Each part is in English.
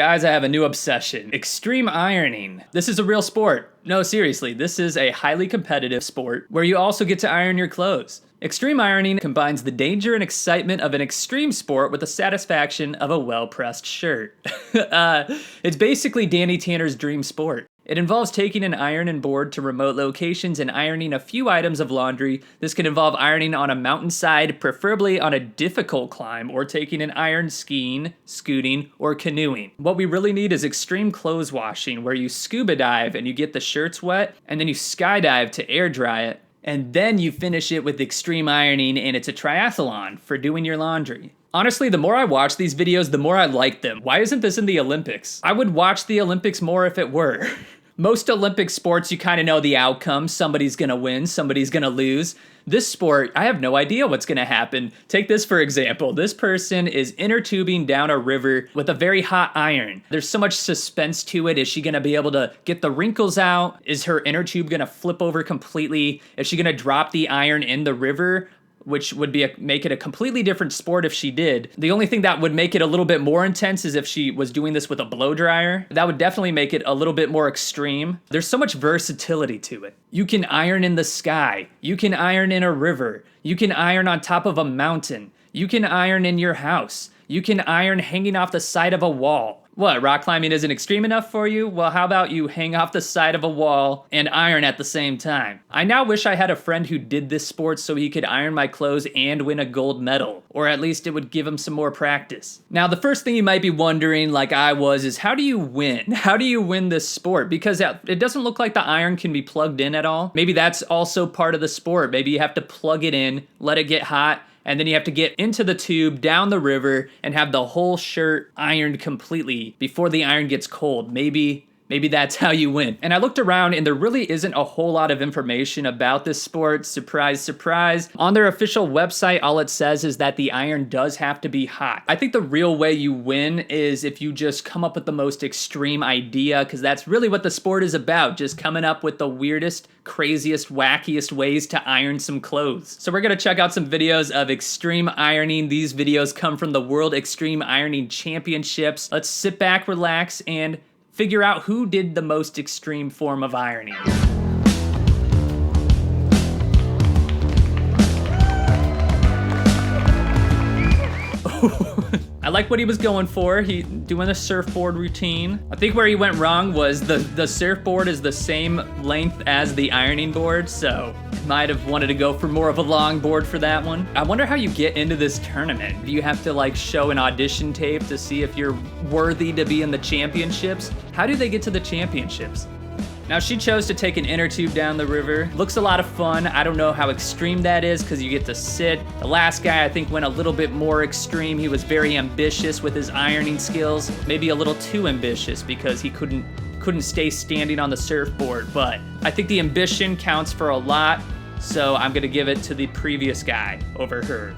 Guys, I have a new obsession. Extreme ironing. This is a real sport. No, seriously, this is a highly competitive sport where you also get to iron your clothes. Extreme ironing combines the danger and excitement of an extreme sport with the satisfaction of a well-pressed shirt. It's basically Danny Tanner's dream sport. It involves taking an iron and board to remote locations and ironing a few items of laundry. This can involve ironing on a mountainside, preferably on a difficult climb, or taking an iron skiing, scooting, or canoeing. What we really need is extreme clothes washing, where you scuba dive and you get the shirts wet, and then you skydive to air dry it, and then you finish it with extreme ironing, and it's a triathlon for doing your laundry. Honestly, the more I watch these videos, the more I like them. Why isn't this in the Olympics? I would watch the Olympics more if it were. Most Olympic sports, you kind of know the outcome. Somebody's gonna win, somebody's gonna lose. This sport, I have no idea what's gonna happen. Take this for example. This person is inner tubing down a river with a very hot iron. There's so much suspense to it. Is she gonna be able to get the wrinkles out? Is her inner tube gonna flip over completely? Is she gonna drop the iron in the river? Which would be make it a completely different sport if she did. The only thing that would make it a little bit more intense is if she was doing this with a blow dryer. That would definitely make it a little bit more extreme. There's so much versatility to it. You can iron in the sky. You can iron in a river. You can iron on top of a mountain. You can iron in your house. You can iron hanging off the side of a wall. What, rock climbing isn't extreme enough for you? Well, how about you hang off the side of a wall and iron at the same time? I now wish I had a friend who did this sport so he could iron my clothes and win a gold medal, or at least it would give him some more practice. Now, the first thing you might be wondering, like I was, is how do you win? How do you win this sport? Because it doesn't look like the iron can be plugged in at all. Maybe that's also part of the sport. Maybe you have to plug it in, let it get hot, and then you have to get into the tube, down the river, and have the whole shirt ironed completely before the iron gets cold. Maybe that's how you win. And I looked around and there really isn't a whole lot of information about this sport. Surprise, surprise. On their official website, all it says is that the iron does have to be hot. I think the real way you win is if you just come up with the most extreme idea, because that's really what the sport is about, just coming up with the weirdest, craziest, wackiest ways to iron some clothes. So we're gonna check out some videos of extreme ironing. These videos come from the World Extreme Ironing Championships. Let's sit back, relax, and figure out who did the most extreme form of ironing. I like what he was going for. He doing the surfboard routine. I think where he went wrong was the surfboard is the same length as the ironing board, so might have wanted to go for more of a long board for that one. I wonder how you get into this tournament. Do you have to like show an audition tape to see if you're worthy to be in the championships? How do they get to the championships? Now she chose to take an inner tube down the river. Looks a lot of fun. I don't know how extreme that is because you get to sit. The last guy I think went a little bit more extreme. He was very ambitious with his ironing skills. Maybe a little too ambitious because he couldn't stay standing on the surfboard, but I think the ambition counts for a lot, so I'm gonna give it to the previous guy over her.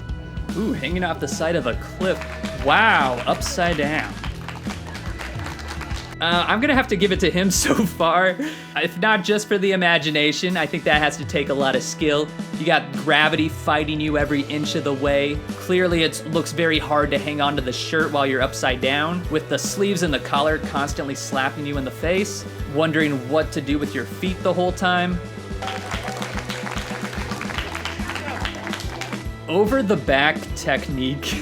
Ooh, hanging off the side of a cliff. Wow, upside down. I'm gonna have to give it to him so far. If not just for the imagination, I think that has to take a lot of skill. You got gravity fighting you every inch of the way. Clearly it looks very hard to hang onto the shirt while you're upside down, with the sleeves and the collar constantly slapping you in the face, wondering what to do with your feet the whole time. Over the back technique.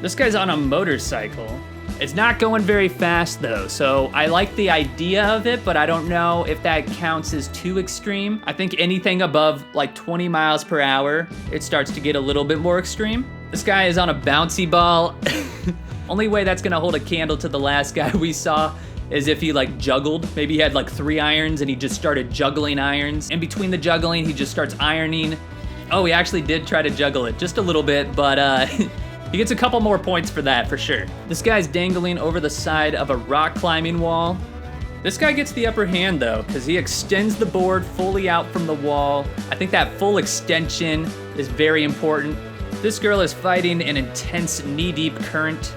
This guy's on a motorcycle. It's not going very fast though, so I like the idea of it, but I don't know if that counts as too extreme. I think anything above like 20 miles per hour, it starts to get a little bit more extreme. This guy is on a bouncy ball. Only way that's gonna hold a candle to the last guy we saw is if he like juggled. Maybe he had like 3 irons and he just started juggling irons. In between the juggling, he just starts ironing. Oh, he actually did try to juggle it just a little bit, but he gets a couple more points for that, for sure. This guy's dangling over the side of a rock climbing wall. This guy gets the upper hand though, because he extends the board fully out from the wall. I think that full extension is very important. This girl is fighting an intense knee-deep current,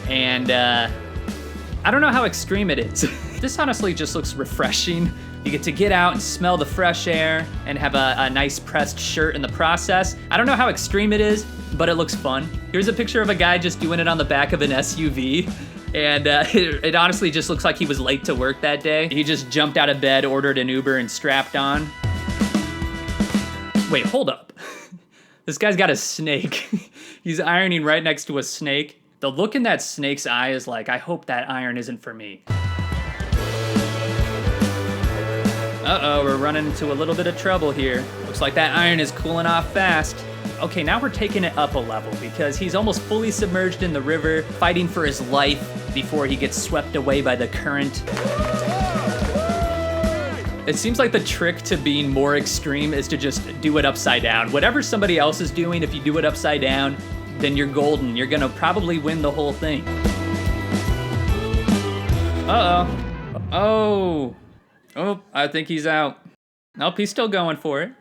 and I don't know how extreme it is. This honestly just looks refreshing. You get to get out and smell the fresh air and have a nice pressed shirt in the process. I don't know how extreme it is, but it looks fun. Here's a picture of a guy just doing it on the back of an SUV. And it honestly just looks like he was late to work that day. He just jumped out of bed, ordered an Uber, and strapped on. Wait, hold up. This guy's got a snake. He's ironing right next to a snake. The look in that snake's eye is like, I hope that iron isn't for me. Uh-oh, we're running into a little bit of trouble here. Looks like that iron is cooling off fast. Okay, now we're taking it up a level because he's almost fully submerged in the river, fighting for his life before he gets swept away by the current. It seems like the trick to being more extreme is to just do it upside down. Whatever somebody else is doing, if you do it upside down, then you're golden. You're gonna probably win the whole thing. Uh-oh. Oh, I think he's out. Nope, he's still going for it.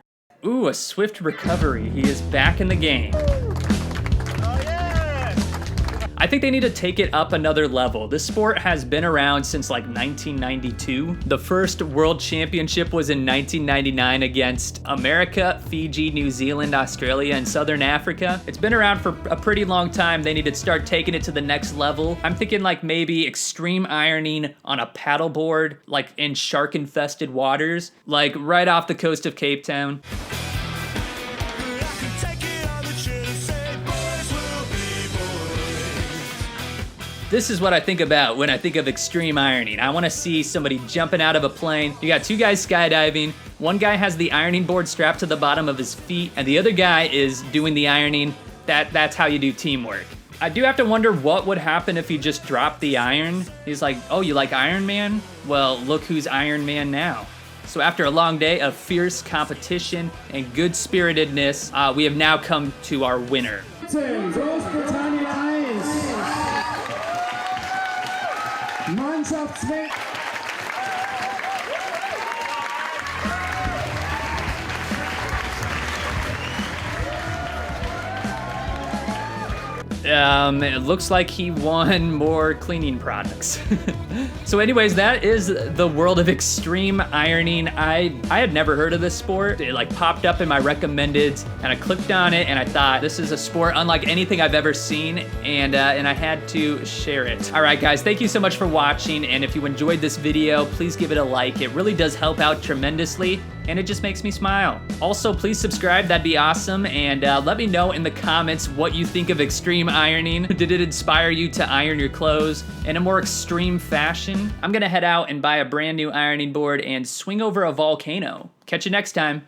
Ooh, a swift recovery. He is back in the game. Oh, yeah! I think they need to take it up another level. This sport has been around since like 1992. The first world championship was in 1999 against America, Fiji, New Zealand, Australia, and Southern Africa. It's been around for a pretty long time. They need to start taking it to the next level. I'm thinking like maybe extreme ironing on a paddleboard, like in shark-infested waters, like right off the coast of Cape Town. This is what I think about when I think of extreme ironing. I want to see somebody jumping out of a plane. You got two guys skydiving. One guy has the ironing board strapped to the bottom of his feet, and the other guy is doing the ironing. That's how you do teamwork. I do have to wonder what would happen if he just dropped the iron. He's like, oh, you like Iron Man? Well, look who's Iron Man now. So after a long day of fierce competition and good-spiritedness, we have now come to our winner. It looks like he won more cleaning products. So anyways, that is the world of extreme ironing. I had never heard of this sport. It like popped up in my recommendeds and I clicked on it and I thought this is a sport unlike anything I've ever seen, and I had to share it. All right guys, thank you so much for watching, and if you enjoyed this video, please give it a like. It really does help out tremendously, and it just makes me smile. Also, please subscribe, that'd be awesome, and let me know in the comments what you think of extreme ironing. Did it inspire you to iron your clothes in a more extreme fashion? I'm gonna head out and buy a brand new ironing board and swing over a volcano. Catch you next time.